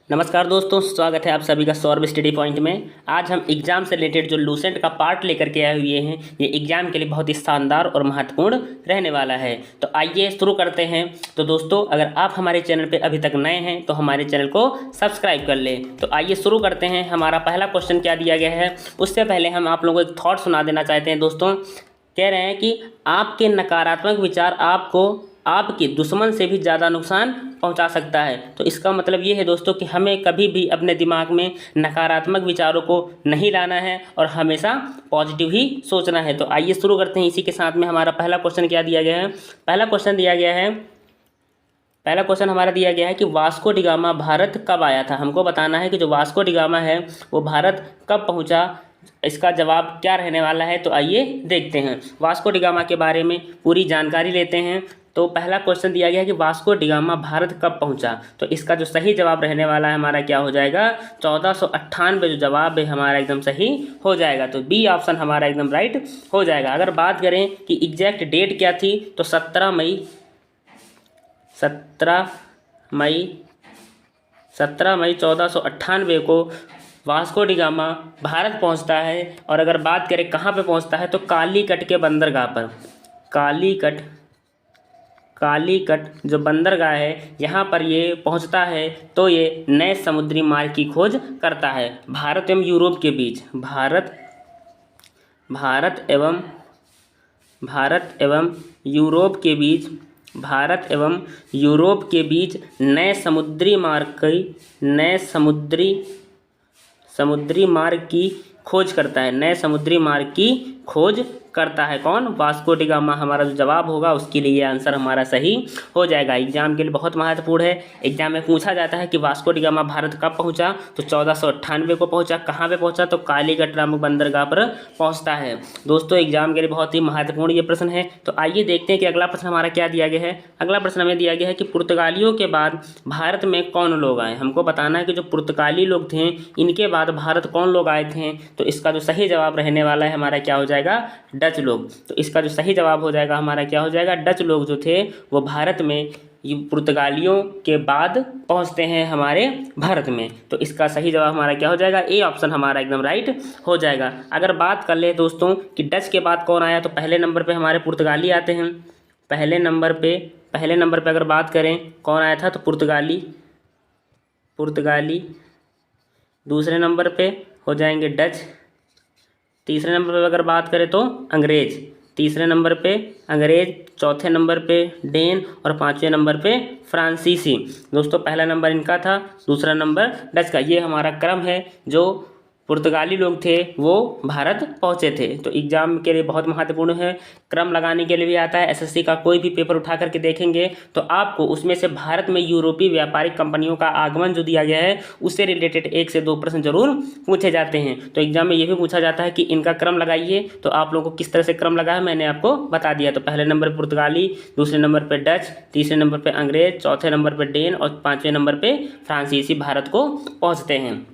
नमस्कार दोस्तों, स्वागत है आप सभी का सौरभ स्टडी पॉइंट में। आज हम एग्जाम से रिलेटेड जो लूसेंट का पार्ट लेकर के आए हुए हैं, ये एग्जाम के लिए बहुत ही शानदार और महत्वपूर्ण रहने वाला है। तो आइए शुरू करते हैं। तो दोस्तों, अगर आप हमारे चैनल पे अभी तक नए हैं तो हमारे चैनल को सब्सक्राइब कर लें। तो आइए शुरू करते हैं। हमारा पहला क्वेश्चन क्या दिया गया है, उससे पहले हम आप लोगों को एक थॉट सुना देना चाहते हैं। दोस्तों कह रहे हैं कि आपके नकारात्मक विचार आपको आपके दुश्मन से भी ज़्यादा नुकसान पहुंचा सकता है। तो इसका मतलब ये है दोस्तों कि हमें कभी भी अपने दिमाग में नकारात्मक विचारों को नहीं लाना है और हमेशा पॉजिटिव ही सोचना है। तो आइए शुरू करते हैं। इसी के साथ में हमारा पहला क्वेश्चन क्या दिया गया है। पहला क्वेश्चन हमारा दिया गया है कि वास्को डी गामा भारत कब आया था। हमको बताना है कि जो वास्को डी गामा है वो भारत कब पहुँचा। इसका जवाब क्या रहने वाला है, तो आइए देखते हैं। वास्को डी गामा के बारे में पूरी जानकारी लेते हैं। तो पहला क्वेश्चन दिया गया है कि वास्को डी गामा भारत कब पहुंचा। तो इसका जो सही जवाब रहने वाला है हमारा क्या हो जाएगा, 1498 जो जवाब है हमारा एकदम सही हो जाएगा। तो बी ऑप्शन हमारा एकदम राइट हो जाएगा। अगर बात करें कि एग्जैक्ट डेट क्या थी, तो 17 मई 1498 को वास्को डी गामा भारत पहुंचता है। और अगर बात करें कहाँ पे पहुंचता है, तो कालीकट के बंदरगाह पर। कालीकट जो बंदरगाह है यहाँ पर ये पहुँचता है। तो ये नए समुद्री मार्ग की खोज करता है भारत एवं यूरोप के बीच। भारत एवं यूरोप के बीच नए समुद्री मार्ग की खोज करता है। नए समुद्री मार्ग की खोज करता है कौन, वास्को डी गामा। हमारा जो जवाब होगा उसके लिए ये आंसर हमारा सही हो जाएगा। एग्जाम के लिए बहुत महत्वपूर्ण है। एग्जाम में पूछा जाता है कि वास्को डी गामा भारत कब पहुंचा, तो 1498 को पहुंचा। कहाँ पे पहुंचा, तो कालीकट नामक बंदरगाह पर पहुंचता है। दोस्तों एग्जाम के लिए बहुत ही महत्वपूर्ण ये प्रश्न है। तो आइए देखते हैं कि अगला प्रश्न हमारा क्या दिया गया है। अगला प्रश्न हमें दिया गया है कि पुर्तगालियों के बाद भारत में कौन लोग आए। हमको बताना है कि जो पुर्तगाली लोग थे इनके बाद भारत कौन लोग आए थे। तो इसका जो सही जवाब रहने वाला है हमारा क्या हो जाएगा, डच लोग। तो इसका जो सही जवाब हो जाएगा हमारा क्या हो जाएगा, डच लोग जो थे वो भारत में पुर्तगालियों के बाद पहुंचते हैं हमारे भारत में। तो इसका सही जवाब हमारा क्या हो जाएगा, ए ऑप्शन हमारा एकदम राइट हो जाएगा। अगर बात कर ले दोस्तों कि डच के बाद कौन आया, तो पहले नंबर पे हमारे पुर्तगाली आते हैं। पहले नंबर पे अगर बात करें कौन आया था, तो पुर्तगाली। दूसरे नंबर पे हो जाएंगे डच। तीसरे नंबर पे अगर बात करें तो अंग्रेज़। तीसरे नंबर पे अंग्रेज़, चौथे नंबर पे डेन और पांचवें नंबर पे फ्रांसीसी। दोस्तों पहला नंबर इनका था, दूसरा नंबर डच का। ये हमारा क्रम है। जो पुर्तगाली लोग थे वो भारत पहुँचे थे। तो एग्जाम के लिए बहुत महत्वपूर्ण है। क्रम लगाने के लिए भी आता है। एसएससी का कोई भी पेपर उठा करके देखेंगे तो आपको उसमें से भारत में यूरोपीय व्यापारिक कंपनियों का आगमन जो दिया गया है उससे रिलेटेड 1 से 2 प्रश्न जरूर पूछे जाते हैं। तो एग्जाम में ये भी पूछा जाता है कि इनका क्रम लगाइए। तो आप लोगों को किस तरह से क्रम लगा है मैंने आपको बता दिया। तो पहले नंबर पर पुर्तगाली, दूसरे नंबर पर डच, तीसरे नंबर पर अंग्रेज, चौथे नंबर पर डेन और पाँचवें नंबर पर फ्रांसीसी भारत को पहुँचते हैं।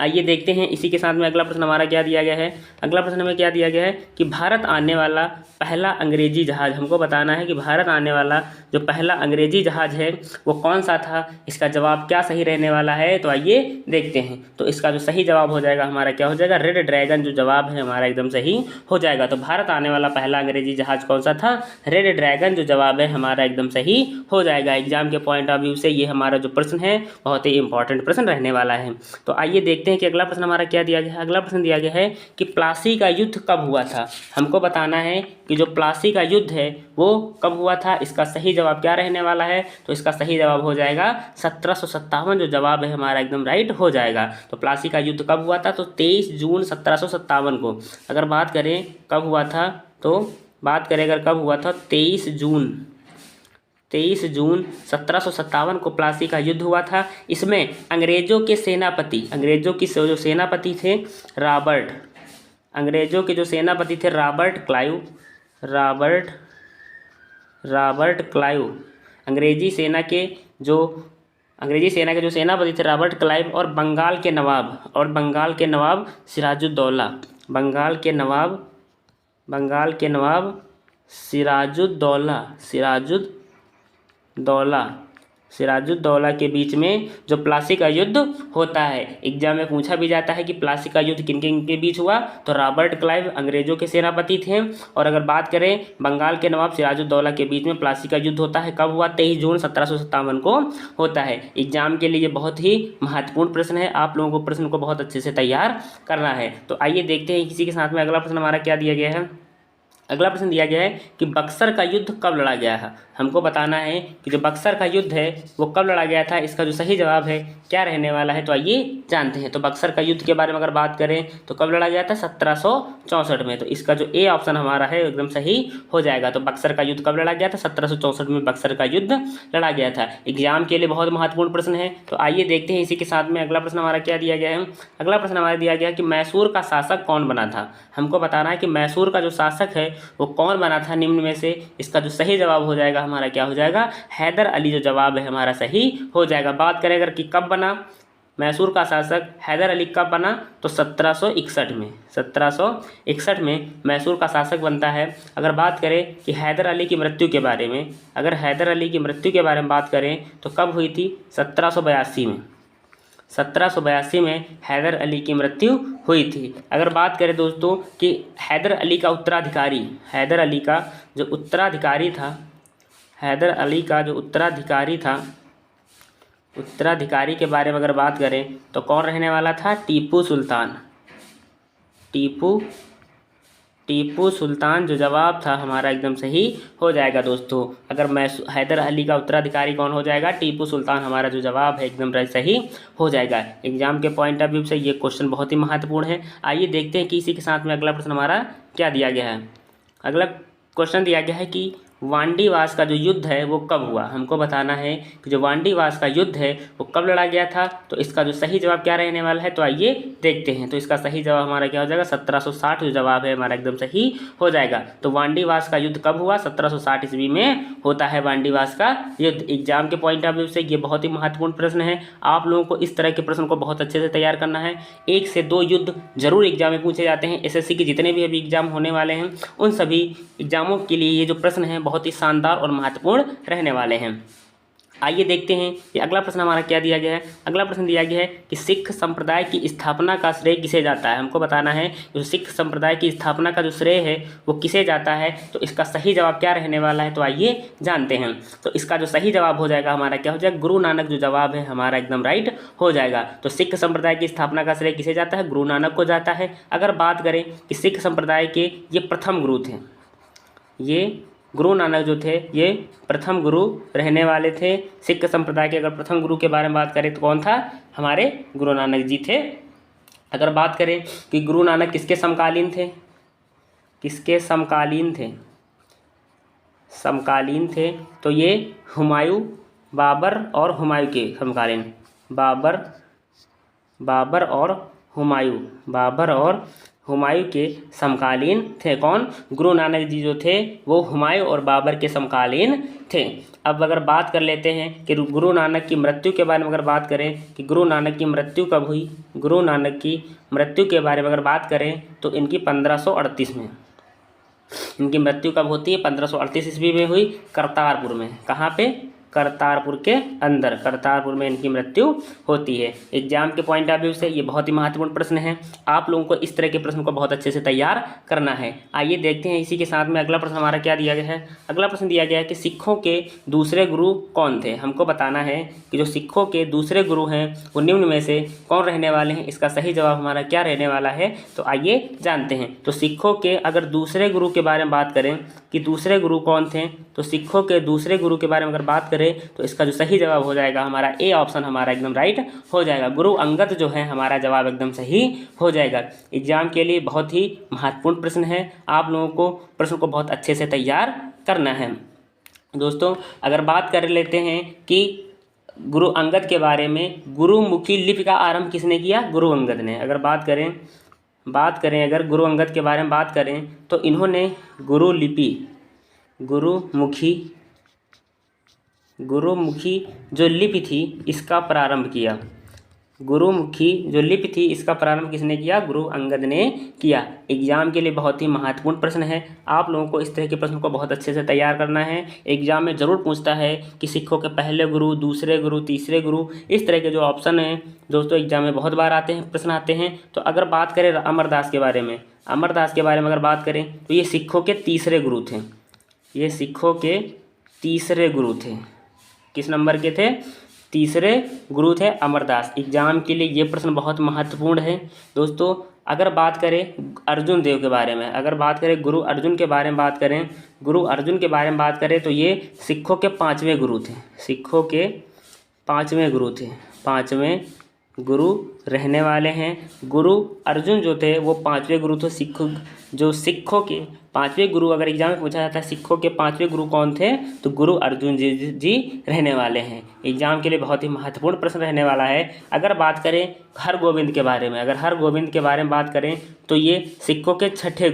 आइए देखते हैं इसी के साथ में अगला प्रश्न हमारा क्या दिया गया है। अगला प्रश्न हमें क्या दिया गया है कि भारत आने वाला पहला अंग्रेजी जहाज। हमको बताना है कि भारत आने वाला जो पहला अंग्रेजी जहाज है वो कौन सा था। इसका जवाब क्या सही रहने वाला है, तो आइए देखते हैं। तो इसका जो सही जवाब हो जाएगा हमारा क्या हो जाएगा, रेड ड्रैगन जो जवाब है हमारा एकदम सही हो जाएगा। तो भारत आने वाला पहला अंग्रेजी जहाज कौन सा था, रेड ड्रैगन जो जवाब है हमारा एकदम सही हो जाएगा। एग्जाम के पॉइंट ऑफ व्यू से ये हमारा जो प्रश्न है बहुत ही इंपॉर्टेंट प्रश्न रहने वाला है। तो आइए देखते हैं कि अगला प्रश्न हमारा क्या दिया गया है। अगला प्रश्न दिया गया है कि प्लासी का युद्ध कब हुआ था। हमको बताना है कि जो प्लासी का युद्ध है वो कब हुआ था। इसका सही जवाब क्या रहने वाला है, तो इसका सही जवाब हो जाएगा 1757 जो जवाब है हमारा एकदम राइट हो जाएगा। तो प्लासी का युद्ध कब हुआ था, तो 23 जून 1757 को। अगर बात करें कब हुआ था, तो बात करें अगर कब हुआ था, 23 जून 1757 को प्लासी का युद्ध हुआ था। इसमें अंग्रेजों के जो सेनापति थे रॉबर्ट, अंग्रेजों के जो सेनापति थे रॉबर्ट क्लाइव, अंग्रेजी सेना के जो सेनापति थे रॉबर्ट क्लाइव, और बंगाल के नवाब सिराजुद्दौला सिराजुद्दौला के बीच में जो प्लासी का युद्ध होता है। एग्जाम में पूछा भी जाता है कि प्लासी का युद्ध किन किन के बीच हुआ, तो रॉबर्ट क्लाइव अंग्रेजों के सेनापति थे। और अगर बात करें बंगाल के नवाब सिराजुद्दौला के बीच में प्लासी का युद्ध होता है, कब हुआ, 23 जून 1757 को होता है। एग्जाम के लिए ये बहुत ही महत्वपूर्ण प्रश्न है, आप लोगों को प्रश्न को बहुत अच्छे से तैयार करना है। तो आइए देखते हैं इसी के साथ में अगला प्रश्न हमारा क्या दिया गया है। अगला प्रश्न दिया गया है कि बक्सर का युद्ध कब लड़ा गया है। हमको बताना है कि जो बक्सर का युद्ध है वो कब लड़ा गया था, इसका जो सही जवाब है क्या रहने वाला है, तो आइए जानते हैं। तो बक्सर का युद्ध के बारे में अगर बात करें तो कब लड़ा गया था, 1764 में। तो इसका जो ए ऑप्शन हमारा है एकदम सही हो जाएगा। तो बक्सर का युद्ध कब लड़ा गया था, 1764 में बक्सर का युद्ध लड़ा गया था। एग्जाम के लिए बहुत महत्वपूर्ण प्रश्न है। तो आइए देखते हैं इसी के साथ में अगला प्रश्न हमारा क्या दिया गया है। अगला प्रश्न हमारा दिया गया कि मैसूर का शासक कौन बना था। हमको बताना है कि मैसूर का जो शासक है वो कौन बना था निम्न में से। इसका जो सही जवाब हो जाएगा हमारा क्या हो जाएगा, हैदर अली जो जवाब है हमारा सही हो जाएगा। बात करें अगर कि कब बना मैसूर का शासक हैदर अली, कब बना, तो 1761 में। 1761 में मैसूर का शासक बनता है। अगर बात करें कि हैदर अली की मृत्यु के बारे में, अगर हैदर अली की मृत्यु के बारे में बात करें तो कब हुई थी, 1782 में। 1782 में हैदर अली की मृत्यु हुई थी। अगर बात करें दोस्तों कि हैदर अली का उत्तराधिकारी, हैदर अली का जो उत्तराधिकारी था, हैदर अली का जो उत्तराधिकारी था, उत्तराधिकारी के बारे में अगर बात करें तो कौन रहने वाला था, टीपू सुल्तान। टीपू सुल्तान जो जवाब था हमारा एकदम सही हो जाएगा दोस्तों। अगर मैं हैदर अली का उत्तराधिकारी कौन हो जाएगा, टीपू सुल्तान हमारा जो जवाब है एकदम सही हो जाएगा। एग्जाम के पॉइंट ऑफ व्यू से ये क्वेश्चन बहुत ही महत्वपूर्ण है। आइए देखते हैं कि इसी के साथ में अगला प्रश्न हमारा क्या दिया गया है। अगला क्वेश्चन दिया गया है कि वांडीवास का जो युद्ध है वो कब हुआ। हमको बताना है कि जो वांडीवास का युद्ध है वो कब लड़ा गया था। तो इसका जो सही जवाब क्या रहने वाला है, तो आइए देखते हैं। तो इसका सही जवाब हमारा क्या हो जाएगा, 1760 जो जवाब है हमारा एकदम सही हो जाएगा। तो वांडीवास का युद्ध कब हुआ, 1760 ईस्वी में होता है वांडीवास का युद्ध। एग्जाम के पॉइंट ऑफ व्यू से ये बहुत ही महत्वपूर्ण प्रश्न है। आप लोगों को इस तरह के प्रश्न को बहुत अच्छे से तैयार करना है। 1 से 2 युद्ध जरूर एग्जाम में पूछे जाते हैं। SSC के जितने भी अभी एग्जाम होने वाले हैं उन सभी एग्जामों के लिए ये जो प्रश्न हैं बहुत ही शानदार और महत्वपूर्ण रहने वाले हैं। आइए देखते हैं कि अगला प्रश्न हमारा क्या दिया गया है। अगला प्रश्न दिया गया है कि सिख संप्रदाय की स्थापना का श्रेय किसे जाता है। हमको बताना है कि सिख संप्रदाय की स्थापना का जो श्रेय है वो किसे जाता है। तो इसका सही जवाब क्या रहने वाला है, तो आइए जानते हैं। तो इसका जो सही जवाब हो जाएगा हमारा क्या हो जाएगा, गुरु नानक जो जवाब है हमारा एकदम राइट हो जाएगा। तो सिख संप्रदाय की स्थापना का श्रेय किसे जाता है, गुरु नानक को जाता है। अगर बात करें कि सिख संप्रदाय के ये प्रथम गुरु थे, ये गुरु नानक जो थे ये प्रथम गुरु रहने वाले थे। सिख संप्रदाय के अगर प्रथम गुरु के बारे में बात करें तो कौन था, हमारे गुरु नानक जी थे। अगर बात करें कि गुरु नानक किसके समकालीन थे, किसके समकालीन थे, समकालीन थे, तो ये हुमायूं, बाबर और हुमायूं के समकालीन। बाबर और हुमायूं के समकालीन थे। कौन, गुरु नानक जी जो थे वो हुमायूं और बाबर के समकालीन थे। अब अगर बात कर लेते हैं कि गुरु नानक की मृत्यु के बारे में अगर बात करें कि गुरु नानक की मृत्यु कब हुई, गुरु नानक की मृत्यु के बारे में अगर बात करें तो इनकी 1538 में, इनकी मृत्यु कब होती है, 1538 ईस्वी में हुई, करतारपुर में। कहाँ पे, करतारपुर के अंदर, करतारपुर में इनकी मृत्यु होती है। एग्जाम के पॉइंट ऑफ व्यू से ये बहुत ही महत्वपूर्ण प्रश्न है। आप लोगों को इस तरह के प्रश्न को बहुत अच्छे से तैयार करना है। आइए देखते हैं इसी के साथ में अगला प्रश्न हमारा क्या दिया गया है। अगला प्रश्न दिया गया है कि सिखों के दूसरे गुरु कौन थे। हमको बताना है कि जो सिखों के दूसरे गुरु हैं वो निम्न में से कौन रहने वाले हैं। इसका सही जवाब हमारा क्या रहने वाला है, तो आइए जानते हैं। तो सिखों के अगर दूसरे गुरु के बारे में बात करें कि दूसरे गुरु कौन थे, तो सिखों के दूसरे गुरु के बारे में अगर बात करें तो इसका जो सही जवाब हो जाएगा हमारा ए ऑप्शन हमारा एकदम राइट हो जाएगा। गुरु अंगद जो है हमारा जवाब एकदम सही हो जाएगा। एग्जाम के लिए बहुत ही महत्वपूर्ण प्रश्न है। आप लोगों को प्रश्न को बहुत अच्छे से तैयार करना है। दोस्तों अगर बात कर लेते हैं कि गुरु अंगद के बारे में, गुरुमुखी लिपि का आरंभ किसने किया, गुरु अंगद ने। अगर बात करें अगर गुरु अंगद के बारे में बात करें तो इन्होंने गुरुमुखी जो लिपि थी इसका प्रारंभ किया। गुरुमुखी जो लिपि थी इसका प्रारंभ किसने किया? गुरु अंगद ने किया। एग्जाम के लिए बहुत ही महत्वपूर्ण प्रश्न है। आप लोगों को इस तरह के प्रश्न को बहुत अच्छे से तैयार करना है। एग्जाम में ज़रूर पूछता है कि सिखों के पहले गुरु, दूसरे गुरु, तीसरे गुरु, इस तरह के जो ऑप्शन हैं दोस्तों एग्जाम में बहुत बार आते हैं, प्रश्न आते हैं। तो अगर बात करें अमरदास के बारे में, अमरदास के बारे में अगर बात करें तो ये सिखों के तीसरे गुरु थे। ये सिखों के तीसरे गुरु थे। किस नंबर के थे? तीसरे गुरु थे अमरदास। एग्जाम के लिए ये प्रश्न बहुत महत्वपूर्ण है दोस्तों। अगर बात करें अर्जुन देव के बारे में, अगर बात करें गुरु अर्जुन के बारे में बात करें, गुरु अर्जुन के बारे में बात करें तो ये सिखों के 5वें गुरु थे। सिखों के 5वें गुरु थे। 5वें गुरु रहने वाले हैं। गुरु अर्जुन जो थे वो 5वें गुरु थे। सिखों के 5वें गुरु अगर एग्जाम में पूछा जाता है सिखों के 5वें गुरु कौन थे, तो गुरु अर्जुन जी रहने वाले हैं। एग्जाम के लिए बहुत ही महत्वपूर्ण प्रश्न रहने वाला है। अगर बात करें हरगोविंद के बारे में, अगर हरगोविंद के बारे में बात करें तो ये सिखों के 6ठे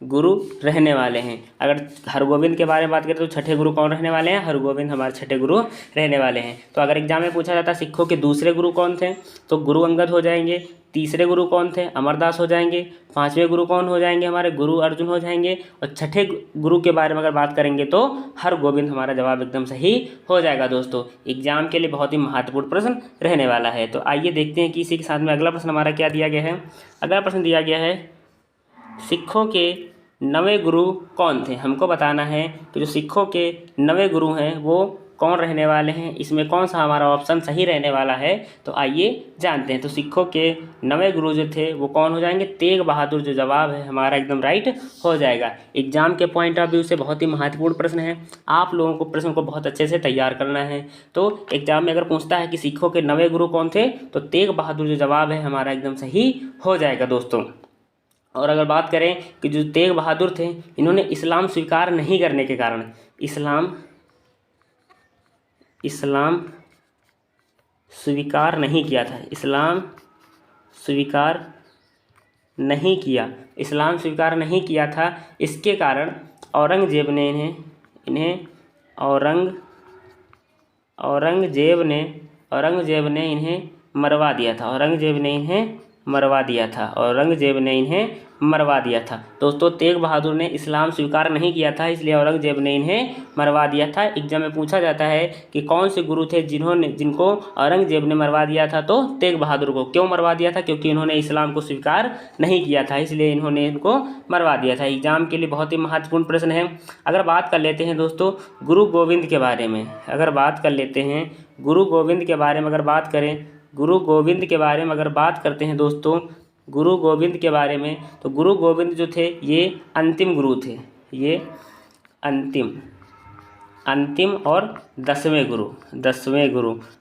गुरु रहने वाले हैं। अगर हरगोविंद के बारे में बात करें तो 6ठे गुरु कौन रहने वाले हैं? हरगोविंद हमारे 6ठे गुरु रहने वाले हैं। तो अगर एग्जाम में पूछा जाता है सिखों के दूसरे गुरु कौन थे, तो गुरु अंगद हो जाएंगे। तीसरे गुरु कौन थे? अमरदास हो जाएंगे। 5वें गुरु कौन हो जाएंगे? हमारे गुरु अर्जुन हो जाएंगे। और 6ठे गुरु के बारे में अगर बात करेंगे तो हरगोविंद हमारा जवाब एकदम सही हो जाएगा। दोस्तों एग्जाम के लिए बहुत ही महत्वपूर्ण प्रश्न रहने वाला है। तो आइए देखते हैं कि इसी के साथ में अगला प्रश्न हमारा क्या दिया गया है। अगला प्रश्न दिया गया है सिखों के 9वें गुरु कौन थे? हमको बताना है कि जो सिखों के 9वें गुरु हैं वो कौन रहने वाले हैं। इसमें कौन सा हमारा ऑप्शन सही रहने वाला है, तो आइए जानते हैं। तो सिखों के 9वें गुरु जो थे वो कौन हो जाएंगे? तेग बहादुर। जो जवाब है हमारा एकदम राइट हो जाएगा। एग्जाम के पॉइंट ऑफ व्यू से बहुत ही महत्वपूर्ण प्रश्न है। आप लोगों को प्रश्न को बहुत अच्छे से तैयार करना है। तो एग्जाम में अगर पूछता है कि सिखों के 9वें गुरु कौन थे, तो तेग बहादुर जो जवाब है हमारा एकदम सही हो जाएगा दोस्तों। और अगर बात करें कि जो तेग बहादुर थे इन्होंने इस्लाम स्वीकार नहीं करने के कारण, इस्लाम स्वीकार नहीं किया था। इस्लाम स्वीकार नहीं किया, इस्लाम स्वीकार नहीं किया था। इसके कारण औरंगजेब ने औरंगजेब ने इन्हें मरवा दिया था। औरंगजेब ने इन्हें मरवा दिया था। दोस्तों तेग बहादुर ने इस्लाम स्वीकार नहीं किया था, इसलिए औरंगजेब ने इन्हें मरवा दिया था। एग्जाम में पूछा जाता है कि कौन से गुरु थे जिनको औरंगजेब ने मरवा दिया था, तो तेग बहादुर को। क्यों मरवा दिया था? क्योंकि इन्होंने इस्लाम को स्वीकार नहीं किया था, इसलिए इन्होंने इनको मरवा दिया था। एग्जाम के लिए बहुत ही महत्वपूर्ण प्रश्न है। अगर बात कर लेते हैं दोस्तों गुरु गोविंद के बारे में, अगर बात कर लेते हैं गुरु गोविंद के बारे में, अगर बात करें गुरु गोविंद के बारे में अगर बात करते हैं दोस्तों गुरु गोविंद के बारे में, तो गुरु गोविंद जो थे ये अंतिम गुरु थे। ये अंतिम और 10वें गुरु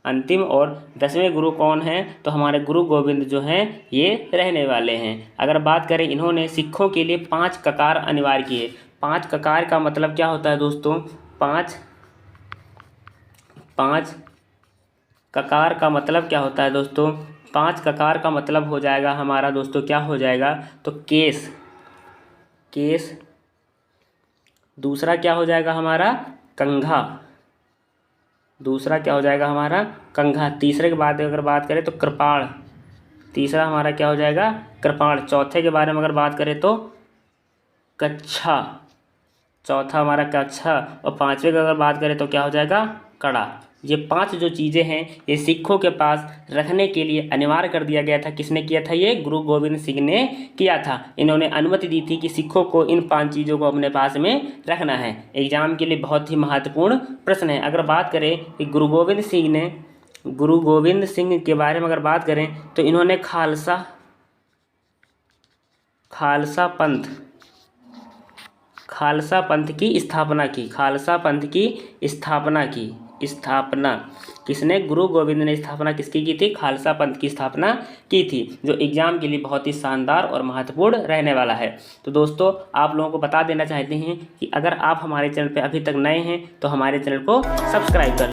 अंतिम और 10वें गुरु कौन हैं? तो हमारे गुरु गोविंद जो हैं ये रहने वाले हैं। अगर बात करें इन्होंने सिखों के लिए 5 ककार अनिवार्य किए। 5 ककार का मतलब क्या होता है दोस्तों? 5 ककार का मतलब क्या होता है दोस्तों? 5 ककार का मतलब हो जाएगा हमारा दोस्तों, क्या हो जाएगा? तो केस। दूसरा क्या हो जाएगा हमारा? कंघा। दूसरा क्या हो जाएगा हमारा? कंघा। तीसरे के बाद अगर बात करें तो कृपाण। तीसरा हमारा क्या हो जाएगा? कृपाण। चौथे के बारे में अगर बात करें तो कच्छा। चौथा हमारा कच्छा। और 5वें की अगर बात करें तो क्या हो जाएगा? कड़ा। ये 5 जो चीज़ें हैं ये सिखों के पास रखने के लिए अनिवार्य कर दिया गया था। किसने किया था? ये गुरु गोविंद सिंह ने किया था। इन्होंने अनुमति दी थी कि सिखों को इन 5 चीज़ों को अपने पास में रखना है। एग्जाम के लिए बहुत ही महत्वपूर्ण प्रश्न है। अगर बात करें कि गुरु गोविंद सिंह के बारे में अगर बात करें तो इन्होंने खालसा पंथ की स्थापना की। खालसा पंथ की स्थापना किसने? गुरु गोविंद ने स्थापना किसकी की थी? खालसा पंथ की स्थापना की थी, जो एग्जाम के लिए बहुत ही शानदार और महत्वपूर्ण रहने वाला है। तो दोस्तों आप लोगों को बता देना चाहते हैं कि अगर आप हमारे चैनल पे अभी तक नए हैं तो हमारे चैनल को सब्सक्राइब कर